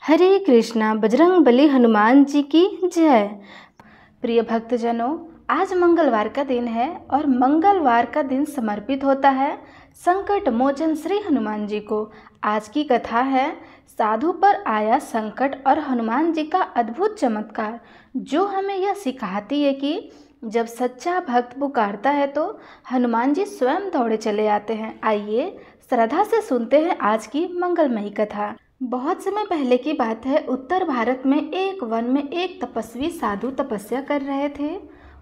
हरे कृष्णा बजरंग बली हनुमान जी की जय। प्रिय भक्तजनों, आज मंगलवार का दिन है और मंगलवार का दिन समर्पित होता है संकट मोचन श्री हनुमान जी को। आज की कथा है साधु पर आया संकट और हनुमान जी का अद्भुत चमत्कार, जो हमें यह सिखाती है कि जब सच्चा भक्त पुकारता है तो हनुमान जी स्वयं दौड़े चले आते हैं। आइए श्रद्धा से सुनते हैं आज की मंगलमयी कथा। बहुत समय पहले की बात है। उत्तर भारत में एक वन में एक तपस्वी साधु तपस्या कर रहे थे।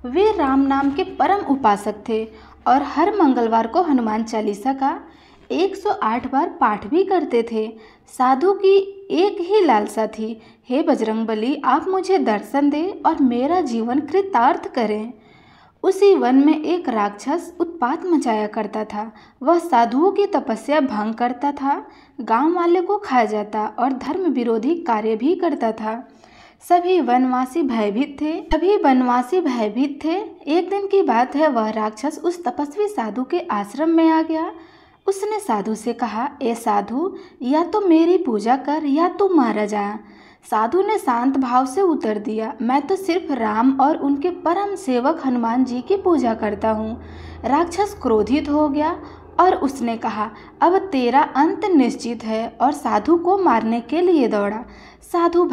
वे राम नाम के परम उपासक थे और हर मंगलवार को हनुमान चालीसा का 108 बार पाठ भी करते थे। साधु की एक ही लालसा थी, हे बजरंगबली, आप मुझे दर्शन दें और मेरा जीवन कृतार्थ करें। उसी वन में एक राक्षस उत्पात मचाया करता था। वह साधुओं की तपस्या भंग करता था, गांव वाले को खा जाता और धर्म विरोधी कार्य भी करता था। सभी वनवासी भयभीत थे। एक दिन की बात है, वह राक्षस उस तपस्वी साधु के आश्रम में आ गया। उसने साधु से कहा, ए साधु, या तो मेरी पूजा कर या तो मारा जा। साधु ने शांत भाव से उत्तर दिया, मैं तो सिर्फ राम और उनके परम सेवक हनुमान जी की पूजा करता हूँ। राक्षस क्रोधित हो गया और उसने कहा, अब तेरा अंत निश्चित है, और साधु को मारने के लिए दौड़ा। साधु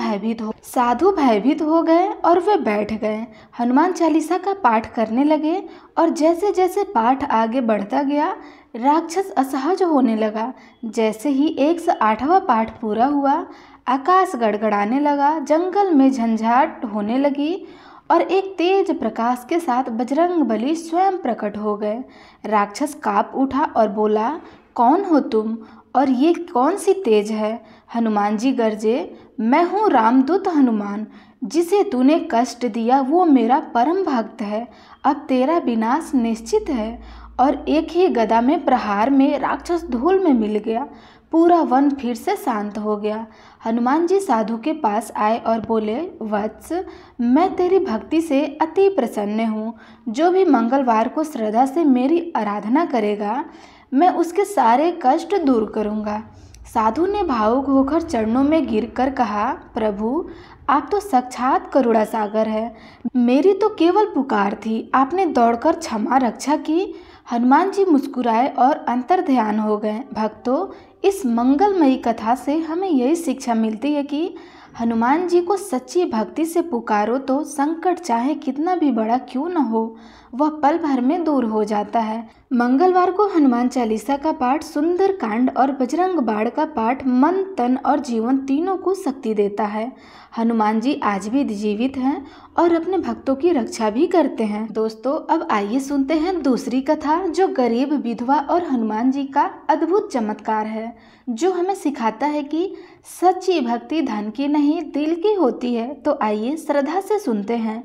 भयभीत हो गए और वे बैठ गए। हनुमान चालीसा का पाठ करने लगे और जैसे जैसे पाठ आगे बढ़ता गया, राक्षस असहज होने लगा। जैसे ही 108वां पाठ पूरा हुआ, आकाश गड़गड़ाने लगा, जंगल में झंझाट होने लगी और एक तेज प्रकाश के साथ बजरंगबली स्वयं प्रकट हो गए। राक्षस काँप उठा और बोला, कौन हो तुम और ये कौन सी तेज है? हनुमान जी गरजे, मैं हूँ रामदूत हनुमान। जिसे तूने कष्ट दिया वो मेरा परम भक्त है। अब तेरा विनाश निश्चित है। और एक ही गदा में प्रहार में राक्षस धूल में मिल गया। पूरा वन फिर से शांत हो गया। हनुमान जी साधु के पास आए और बोले, वत्स, मैं तेरी भक्ति से अति प्रसन्न हूँ। जो भी मंगलवार को श्रद्धा से मेरी आराधना करेगा, मैं उसके सारे कष्ट दूर करूँगा। साधु ने भावुक होकर चरणों में गिरकर कहा, प्रभु, आप तो साक्षात करुणा सागर है। मेरी तो केवल पुकार थी, आपने दौड़कर क्षमा रक्षा की। हनुमान जी मुस्कुराए और अंतर ध्यान हो गए। भक्तों, इस मंगलमयी कथा से हमें यही शिक्षा मिलती है कि हनुमान जी को सच्ची भक्ति से पुकारो तो संकट चाहे कितना भी बड़ा क्यों न हो, वह पल भर में दूर हो जाता है। मंगलवार को हनुमान चालीसा का पाठ, सुंदर कांड और बजरंग बाण का पाठ मन, तन और जीवन तीनों को शक्ति देता है। हनुमान जी आज भी जीवित हैं और अपने भक्तों की रक्षा भी करते हैं। दोस्तों, अब आइए सुनते हैं दूसरी कथा, जो गरीब विधवा और हनुमान जी का अद्भुत चमत्कार है, जो हमें सिखाता है कि सच्ची भक्ति धन की नहीं, दिल की होती है। तो आइए श्रद्धा से सुनते हैं।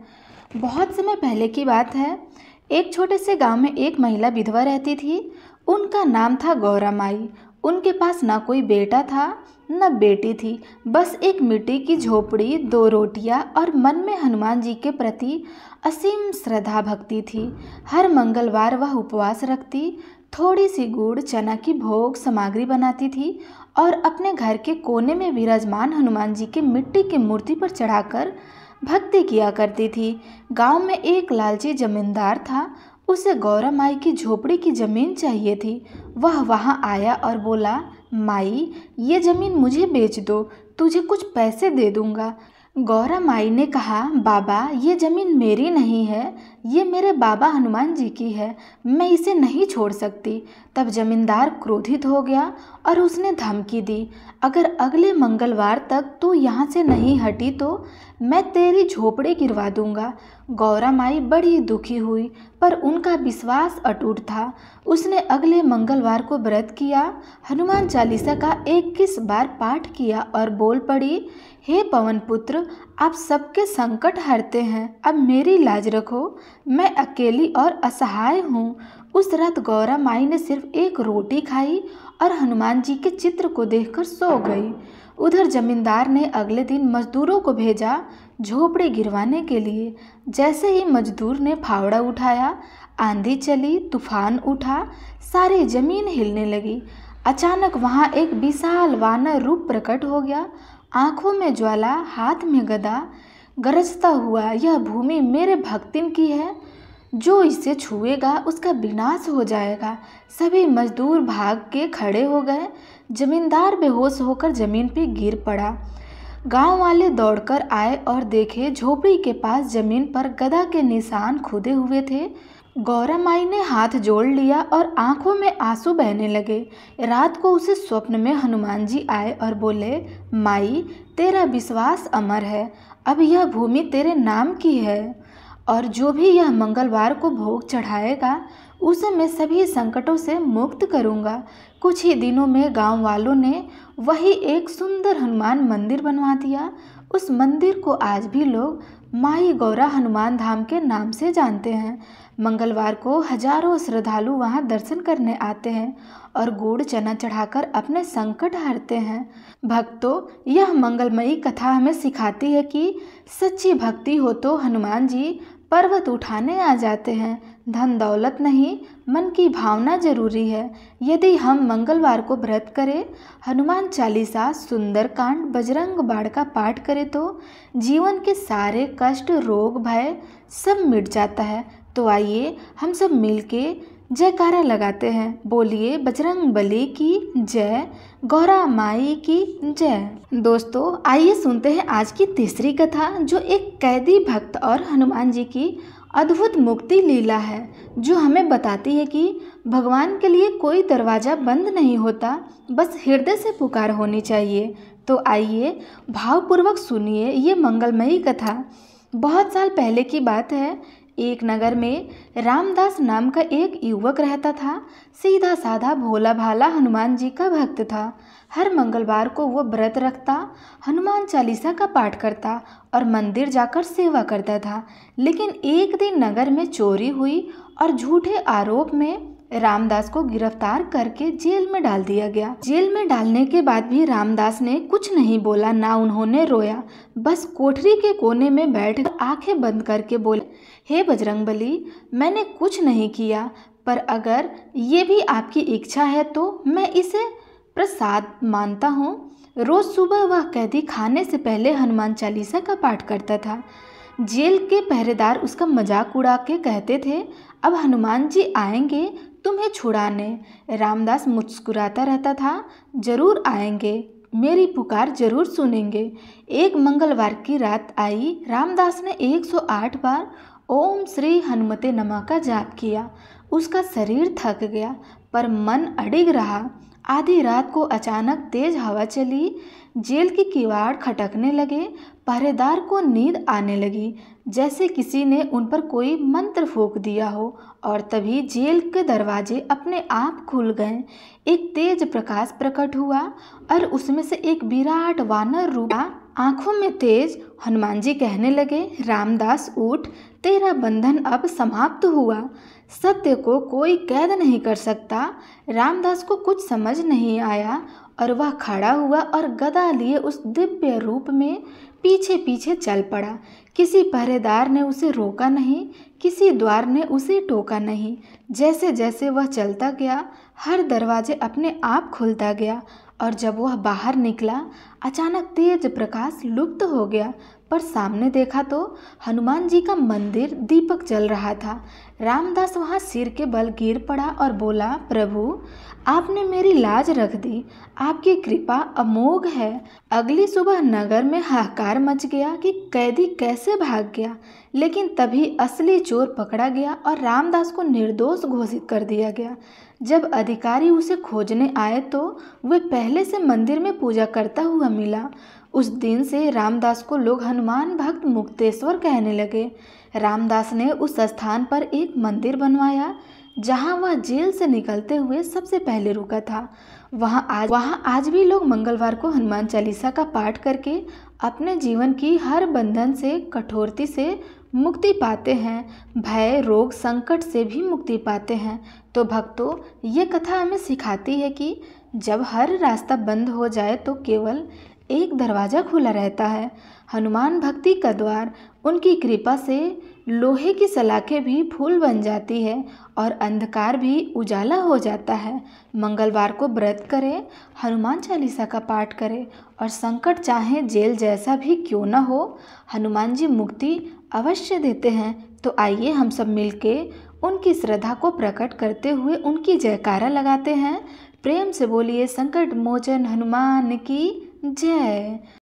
बहुत समय पहले की बात है। एक छोटे से गांव में एक महिला विधवा रहती थी। उनका नाम था गौरा माई। उनके पास ना कोई बेटा था न बेटी थी, बस एक मिट्टी की झोपड़ी, 2 रोटियां और मन में हनुमान जी के प्रति असीम श्रद्धा भक्ति थी। हर मंगलवार वह उपवास रखती, थोड़ी सी गुड़ चना की भोग सामग्री बनाती थी और अपने घर के कोने में विराजमान हनुमान जी के मिट्टी की मूर्ति पर चढ़ाकर भक्ति किया करती थी। गांव में एक लालची जमींदार था। उसे गौरा माई की झोपड़ी की जमीन चाहिए थी। वह वहां आया और बोला, माई, ये जमीन मुझे बेच दो, तुझे कुछ पैसे दे दूंगा। गौरा माई ने कहा, बाबा, ये जमीन मेरी नहीं है, ये मेरे बाबा हनुमान जी की है, मैं इसे नहीं छोड़ सकती। तब जमींदार क्रोधित हो गया और उसने धमकी दी, अगर अगले मंगलवार तक तू यहाँ से नहीं हटी तो मैं तेरी झोपड़ी गिरवा दूंगा। गौरा माई बड़ी दुखी हुई, पर उनका विश्वास अटूट था। उसने अगले मंगलवार को व्रत किया, हनुमान चालीसा का 21 बार पाठ किया और बोल पड़ी, हे पवन पुत्र, आप सबके संकट हरते हैं, अब मेरी लाज रखो, मैं अकेली और असहाय हूँ। उस रात गौरा माई ने सिर्फ एक रोटी खाई और हनुमान जी के चित्र को देखकर सो गई। उधर जमींदार ने अगले दिन मजदूरों को भेजा झोपड़ी गिरवाने के लिए। जैसे ही मजदूर ने फावड़ा उठाया, आंधी चली, तूफान उठा, सारी जमीन हिलने लगी। अचानक वहाँ एक विशाल वानर रूप प्रकट हो गया। आंखों में ज्वाला, हाथ में गदा, गरजता हुआ यह भूमि मेरे भक्तिन की है। जो इसे छुएगा उसका विनाश हो जाएगा। सभी मजदूर भाग के खड़े हो गए। जमींदार बेहोश होकर जमीन पे गिर पड़ा। गांव वाले दौड़कर आए और देखे झोपड़ी के पास जमीन पर गदा के निशान खुदे हुए थे। गौरा माई ने हाथ जोड़ लिया और आंखों में आंसू बहने लगे। रात को उसे स्वप्न में हनुमान जी आए और बोले, माई तेरा विश्वास अमर है, अब यह भूमि तेरे नाम की है और जो भी यह मंगलवार को भोग चढ़ाएगा उसे मैं सभी संकटों से मुक्त करूंगा। कुछ ही दिनों में गांव वालों ने वही एक सुंदर हनुमान मंदिर बनवा दिया। उस मंदिर को आज भी लोग माई गौरा हनुमान धाम के नाम से जानते हैं। मंगलवार को हजारों श्रद्धालु वहां दर्शन करने आते हैं और गुड़ चना चढ़ाकर अपने संकट हरते हैं। भक्तों, यह मंगलमयी कथा हमें सिखाती है कि सच्ची भक्ति हो तो हनुमान जी पर्वत उठाने आ जाते हैं। धन दौलत नहीं, मन की भावना जरूरी है। यदि हम मंगलवार को व्रत करें, हनुमान चालीसा, सुंदरकांड, बजरंग बाण का पाठ करें तो जीवन के सारे कष्ट, रोग, भय सब मिट जाता है। तो आइए हम सब मिलके जयकारा लगाते हैं। बोलिए बजरंग बली की जय, गौरा माई की जय। दोस्तों, आइए सुनते हैं आज की तीसरी कथा, जो एक कैदी भक्त और हनुमान जी की अद्भुत मुक्ति लीला है, जो हमें बताती है कि भगवान के लिए कोई दरवाज़ा बंद नहीं होता, बस हृदय से पुकार होनी चाहिए। तो आइए भावपूर्वक सुनिए ये मंगलमयी कथा। बहुत साल पहले की बात है। एक नगर में रामदास नाम का एक युवक रहता था। सीधा साधा भोला भाला हनुमान जी का भक्त था। हर मंगलवार को वो व्रत रखता, हनुमान चालीसा का पाठ करता और मंदिर जाकर सेवा करता था। लेकिन एक दिन नगर में चोरी हुई और झूठे आरोप में रामदास को गिरफ्तार करके जेल में डाल दिया गया। जेल में डालने के बाद भी रामदास ने कुछ नहीं बोला, ना उन्होंने रोया। बस कोठरी के कोने में बैठ आंखें बंद करके बोले, हे बजरंगबली, मैंने कुछ नहीं किया, पर अगर ये भी आपकी इच्छा है तो मैं इसे प्रसाद मानता हूँ। रोज सुबह वह कैदी खाने से पहले हनुमान चालीसा का पाठ करता था। जेल के पहरेदार उसका मजाक उड़ा के कहते थे, अब हनुमान जी आएंगे तुम्हें छुड़ाने। रामदास मुस्कुराता रहता था, जरूर आएंगे, मेरी पुकार जरूर सुनेंगे। एक मंगलवार की रात आई। रामदास ने 108 बार ओम श्री हनुमते नमः का जाप किया। उसका शरीर थक गया पर मन अडिग रहा। आधी रात को अचानक तेज हवा चली। जेल के किवाड़ खटकने लगे। पहरेदार को नींद आने लगी, जैसे किसी ने उन पर कोई मंत्र फूंक दिया हो। और तभी जेल के दरवाजे अपने आप खुल गए। एक तेज प्रकाश प्रकट हुआ और उसमें से एक विराट वानर रूप आंखों में तेज। हनुमान जी कहने लगे, रामदास उठ, तेरा बंधन अब समाप्त हुआ। सत्य को कोई कैद नहीं कर सकता। रामदास को कुछ समझ नहीं आया और वह खड़ा हुआ और गदा लिए उस दिव्य रूप में पीछे पीछे चल पड़ा। किसी पहरेदार ने उसे रोका नहीं, किसी द्वार ने उसे टोका नहीं। जैसे जैसे वह चलता गया, हर दरवाजे अपने आप खुलता गया और जब वह बाहर निकला, अचानक तेज प्रकाश लुप्त हो गया। पर सामने देखा तो हनुमान जी का मंदिर दीपक जल रहा था। रामदास वहां सिर के बल गिर पड़ा और बोला, प्रभु, आपने मेरी लाज रख दी, आपकी कृपा अमोघ है। अगली सुबह नगर में हाहाकार मच गया कि कैदी कैसे भाग गया। लेकिन तभी असली चोर पकड़ा गया और रामदास को निर्दोष घोषित कर दिया गया। जब अधिकारी उसे खोजने आए तो वे पहले से मंदिर में पूजा करता हुआ मिला। उस दिन से रामदास को लोग हनुमान भक्त मुक्तेश्वर कहने लगे। रामदास ने उस स्थान पर एक मंदिर बनवाया जहां वह जेल से निकलते हुए सबसे पहले रुका था। वहां आज भी लोग मंगलवार को हनुमान चालीसा का पाठ करके अपने जीवन की हर बंधन से, कठोरती से मुक्ति पाते हैं। भय, रोग, संकट से भी मुक्ति पाते हैं। तो भक्तों, ये कथा हमें सिखाती है कि जब हर रास्ता बंद हो जाए तो केवल एक दरवाज़ा खुला रहता है, हनुमान भक्ति का द्वार। उनकी कृपा से लोहे की सलाखें भी फूल बन जाती है और अंधकार भी उजाला हो जाता है। मंगलवार को व्रत करें, हनुमान चालीसा का पाठ करें और संकट चाहे जेल जैसा भी क्यों न हो, हनुमान जी मुक्ति अवश्य देते हैं। तो आइए हम सब मिलके उनकी श्रद्धा को प्रकट करते हुए उनकी जयकारा लगाते हैं। प्रेम से बोलिए संकट मोचन हनुमान की जय।